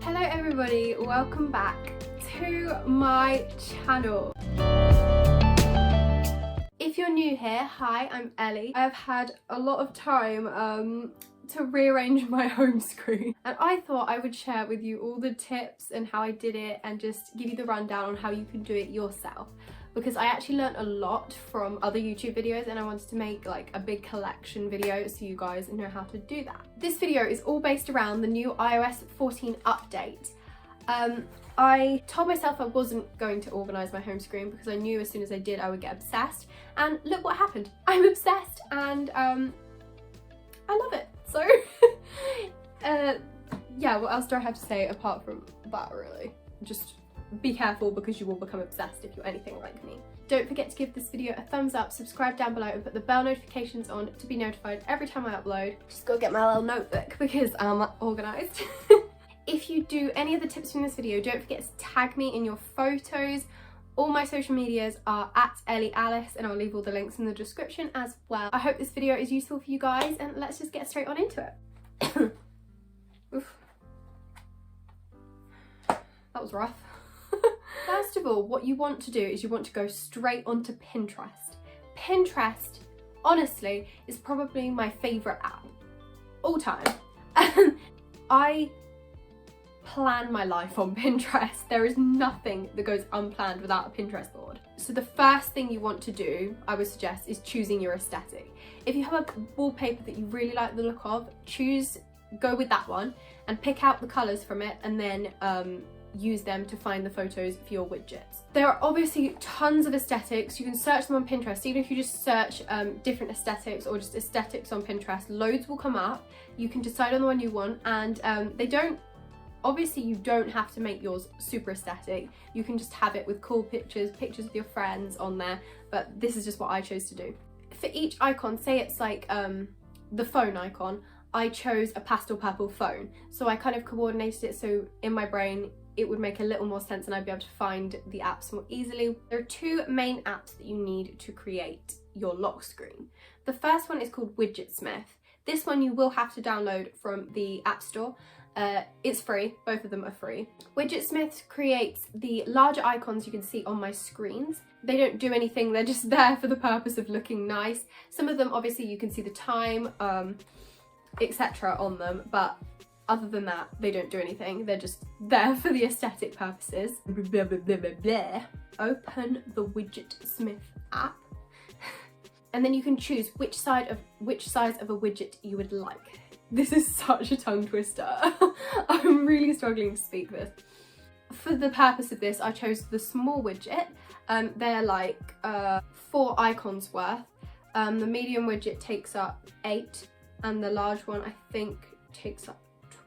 Hello everybody, welcome back to my channel. If you're new here, hi, I'm Ellie. I've had a lot of time to rearrange my home screen, and I thought I would share with you all the tips and how I did it and just give you the rundown on how you can do it yourself, because I actually learned a lot from other YouTube videos and I wanted to make like a big collection video so you guys know how to do that. This video is all based around the new iOS 14 update. I told myself I wasn't going to organise my home screen because I knew as soon as I did I would get obsessed, and look what happened. I'm obsessed and I love it. So yeah, what else do I have to say apart from that really? Just be careful because you will become obsessed if you're anything like me. Don't forget to give this video a thumbs up, subscribe down below and put the bell notifications on to be notified every time I upload. Just go get my little notebook because I'm organised. If you do any of the tips from this video, don't forget to tag me in your photos. All my social medias are at Ellie Alice and I'll leave all the links in the description as well. I hope this video is useful for you guys and let's just get straight on into it. Oof. That was rough. First of all, what you want to do is you want to go straight onto Pinterest. Pinterest, honestly, is probably my favourite app all time. I plan my life on Pinterest. There is nothing that goes unplanned without a Pinterest board. So the first thing you want to do, I would suggest, is choosing your aesthetic. If you have a wallpaper that you really like the look of, go with that one and pick out the colours from it and then use them to find the photos for your widgets. There are obviously tons of aesthetics. You can search them on Pinterest. Even if you just search different aesthetics or just aesthetics on Pinterest, loads will come up. You can decide on the one you want, and obviously you don't have to make yours super aesthetic. You can just have it with cool pictures with your friends on there, but this is just what I chose to do. For each icon, say it's like the phone icon, I chose a pastel purple phone. So I kind of coordinated it so in my brain it would make a little more sense and I'd be able to find the apps more easily. There are two main apps that you need to create your lock screen. The first one is called Widgetsmith. This one you will have to download from the App Store. It's free, both of them are free. Widgetsmith creates the larger icons you can see on my screens. They don't do anything, they're just there for the purpose of looking nice. Some of them obviously you can see the time, etc. on them, but other than that, they don't do anything. They're just there for the aesthetic purposes. Blah, blah, blah, blah, blah. Open the Widgetsmith app, and then you can choose which size of a widget you would like. This is such a tongue twister. I'm really struggling to speak this. For the purpose of this, I chose the small widget. They're like 4 icons worth. The medium widget takes up 8, and the large one I think takes up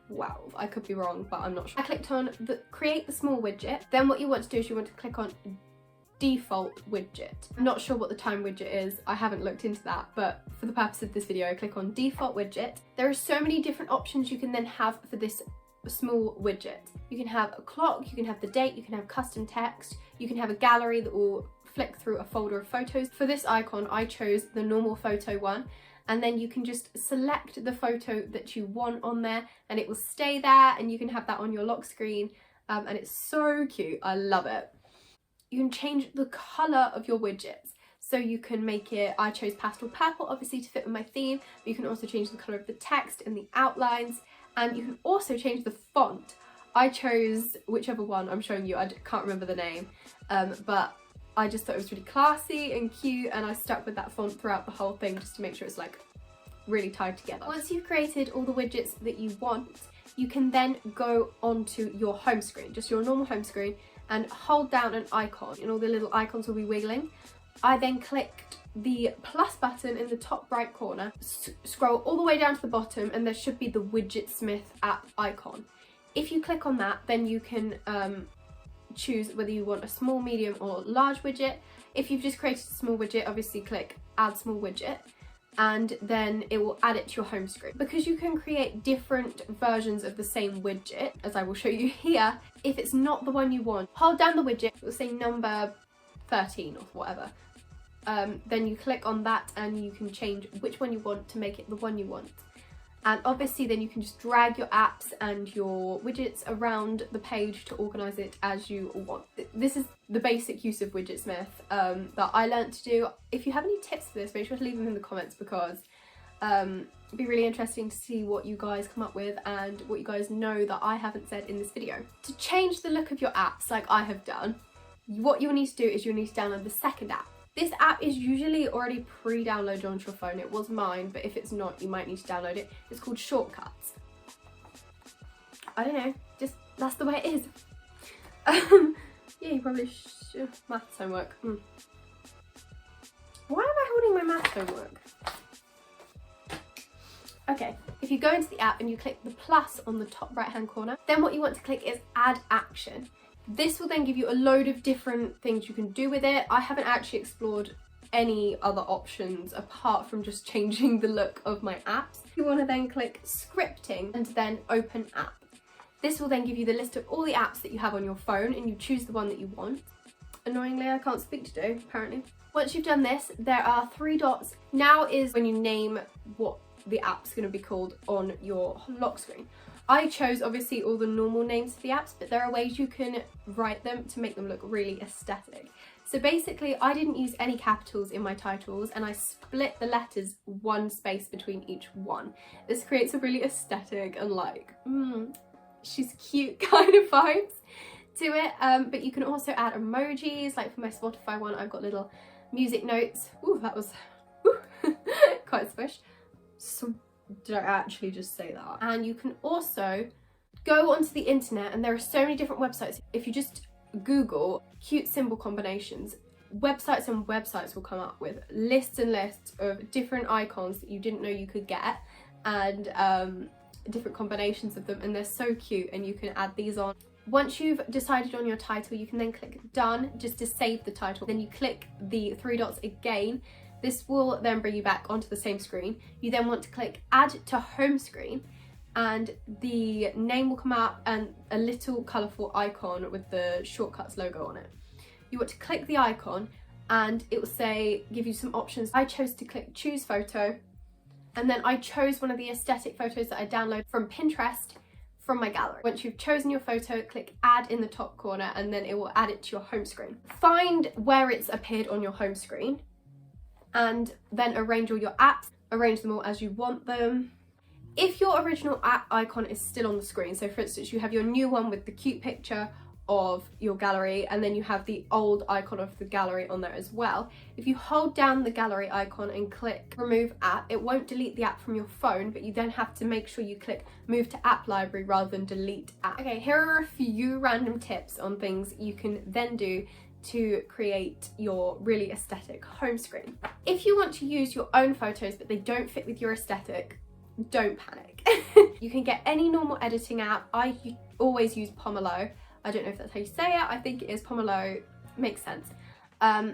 12. I could be wrong, but I'm not sure. I clicked on create the small widget. Then what you want to do is you want to click on default widget. I'm not sure what the time widget is. I haven't looked into that, but for the purpose of this video, I click on default widget. There are so many different options you can then have for this small widget. You can have a clock, you can have the date, you can have custom text, you can have a gallery that will flick through a folder of photos. For this icon, I chose the normal photo one. And then you can just select the photo that you want on there and it will stay there, and you can have that on your lock screen, and it's so cute. I love it. You can change the colour of your widgets. So you can make it, I chose pastel purple obviously to fit with my theme, but you can also change the colour of the text and the outlines, and you can also change the font. I chose whichever one I'm showing you, I can't remember the name, but I just thought it was really classy and cute, and I stuck with that font throughout the whole thing just to make sure it's like really tied together. Once you've created all the widgets that you want, you can then go onto your home screen, just your normal home screen, and hold down an icon and all the little icons will be wiggling. I then clicked the plus button in the top right corner, scroll all the way down to the bottom, and there should be the Widgetsmith app icon. If you click on that, then you can choose whether you want a small, medium or large widget. If you've just created a small widget, obviously click add small widget, and then it will add it to your home screen. Because you can create different versions of the same widget, as I will show you here, if it's not the one you want, hold down the widget, it will say number 13 or whatever. Then you click on that and you can change which one you want to make it the one you want. And obviously then you can just drag your apps and your widgets around the page to organise it as you want. This is the basic use of Widgetsmith that I learned to do. If you have any tips for this, make sure to leave them in the comments, because it'd be really interesting to see what you guys come up with and what you guys know that I haven't said in this video. To change the look of your apps like I have done, what you'll need to do is you'll need to download the second app. This app is usually already pre-downloaded onto your phone. It was mine, but if it's not, you might need to download it. It's called Shortcuts. I don't know, just that's the way it is. Yeah, you probably should. Maths homework. Why am I holding my maths homework? Okay, if you go into the app and you click the plus on the top right hand corner, then what you want to click is add action. This will then give you a load of different things you can do with it. I haven't actually explored any other options apart from just changing the look of my apps. You want to then click scripting and then open app. This will then give you the list of all the apps that you have on your phone, and you choose the one that you want. Annoyingly, I can't speak today, apparently. Once you've done this, there are 3 dots. Now is when you name what the app's going to be called on your lock screen. I chose obviously all the normal names for the apps, but there are ways you can write them to make them look really aesthetic. So basically I didn't use any capitals in my titles, and I split the letters 1 space between each one. This creates a really aesthetic and like, she's cute kind of vibes to it. But you can also add emojis, like for my Spotify one I've got little music notes. Ooh, that was quite swish. So did I actually just say that? And you can also go onto the internet, and there are so many different websites. If you just Google cute symbol combinations, websites and websites will come up with lists and lists of different icons that you didn't know you could get, and different combinations of them, and they're so cute, and you can add these on. Once you've decided on your title, you can then click done just to save the title. Then you click the 3 dots again. This will then bring you back onto the same screen. You then want to click add to home screen, and the name will come up and a little colourful icon with the Shortcuts logo on it. You want to click the icon and it will say, give you some options. I chose to click choose photo, and then I chose one of the aesthetic photos that I downloaded from Pinterest from my gallery. Once you've chosen your photo, click add in the top corner, and then it will add it to your home screen. Find where it's appeared on your home screen, and then arrange all your apps, arrange them all as you want them. If your original app icon is still on the screen, so for instance you have your new one with the cute picture of your gallery, and then you have the old icon of the gallery on there as well, if you hold down the gallery icon and click remove app, it won't delete the app from your phone, but you then have to make sure you click move to app library rather than delete app. Okay, here are a few random tips on things you can then do to create your really aesthetic home screen. If you want to use your own photos but they don't fit with your aesthetic, don't panic. You can get any normal editing app. I always use Pomelo. I don't know if that's how you say it. I think it is Pomelo. Makes sense.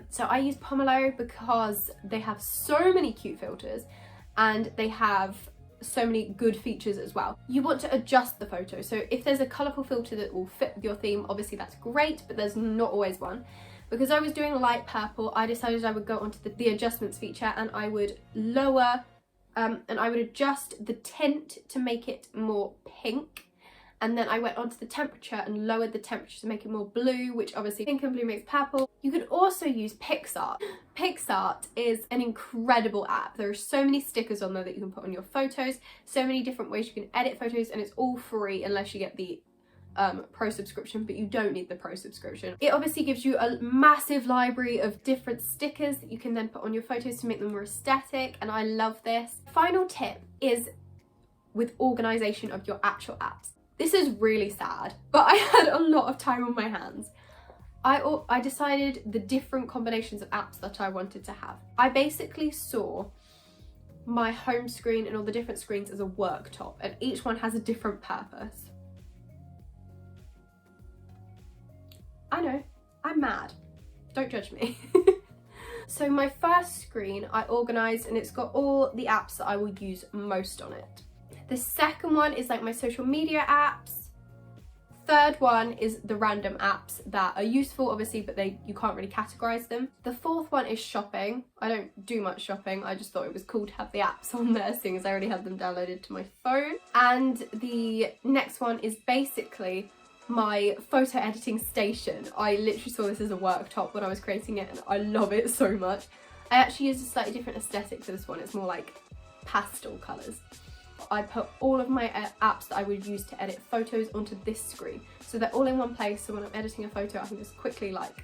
So I use Pomelo because they have so many cute filters, and they have so many good features as well. You want to adjust the photo, so if there's a colourful filter that will fit with your theme, obviously that's great, but there's not always one. Because I was doing light purple, I decided I would go onto the adjustments feature, and I would lower and I would adjust the tint to make it more pink, and then I went onto the temperature and lowered the temperature to make it more blue, which obviously pink and blue makes purple. You can also use PixArt. PixArt is an incredible app. There are so many stickers on there that you can put on your photos, so many different ways you can edit photos, and it's all free unless you get the pro subscription, but you don't need the pro subscription. It obviously gives you a massive library of different stickers that you can then put on your photos to make them more aesthetic, and I love this. Final tip is with organization of your actual apps. This is really sad, but I had a lot of time on my hands. I decided the different combinations of apps that I wanted to have. I basically saw my home screen and all the different screens as a worktop, and each one has a different purpose. I know, I'm mad. Don't judge me. So my first screen I organised, and it's got all the apps that I will use most on it. The second one is like my social media apps. Third one is the random apps that are useful, obviously, but you can't really categorize them. The fourth one is shopping. I don't do much shopping. I just thought it was cool to have the apps on there, seeing as I already had them downloaded to my phone. And the next one is basically my photo editing station. I literally saw this as a worktop when I was creating it, and I love it so much. I actually used a slightly different aesthetic for this one. It's more like pastel colours. I put all of my apps that I would use to edit photos onto this screen, so they're all in one place, so when I'm editing a photo I can just quickly like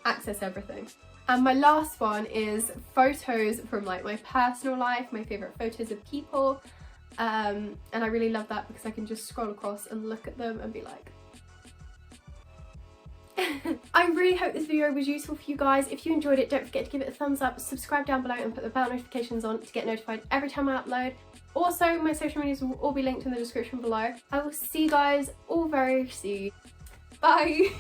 access everything. And my last one is photos from like my personal life, my favourite photos of people, and I really love that because I can just scroll across and look at them and be like I really hope this video was useful for you guys. If you enjoyed it, don't forget to give it a thumbs up, subscribe down below and put the bell notifications on to get notified every time I upload. Also, my social medias will all be linked in the description below. I will see you guys all very soon. Bye!